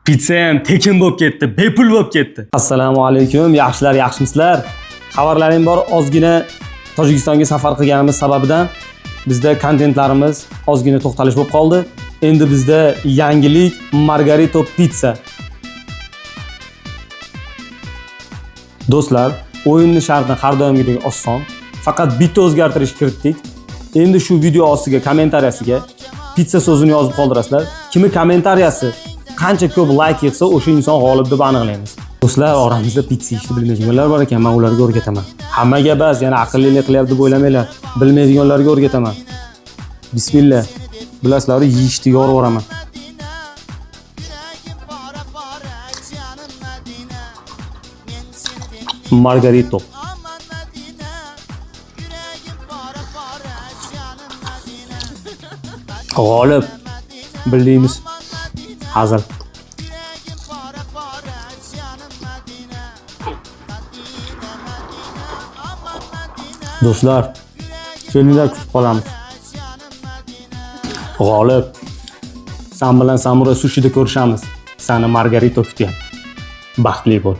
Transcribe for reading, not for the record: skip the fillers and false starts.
Pizza ham tekin bo'lib ketdi, bepul bo'lib ketdi. Assalomu alaykum, yaxshilar, yaxshimisizlar? Xabarlarim bor, ozgina Tojikistonga safar qilganimiz sababidan bizda kontentlarimiz ozgina to'xtalish bo'lib qoldi. Endi bizda yangilik Margarito pizza. Do'stlar, o'yinni sharti har doimgidek oson. Faqat bitta o'zgartirish kiritdik. Endi shu video ostiga kommentariyasiga pizza so'zini yozib qoldirasizlar. Kimi kommentariyasi qancha ko'p like yig'sa, o'sha inson g'olib deb aniqlaymiz. Do'stlar, oramizda pizza ishni bilmaydiganlar bor ekan, men ularga o'rgataman. Hammaga bas, yana aqllilik qilyapti deb o'ylamanglar. Bilmaydiganlarga o'rgataman. Bismillah. Bilasizlar, yeyishni yoraveraman. Margarito. G'olib bildiğimiz hazır. Do'stlar, kelinglar kutib qolamiz. G'olib, sen bilan Samuray Sushi'da ko'rishamiz. Seni Margarito kutyapti. Baxtli bo'l.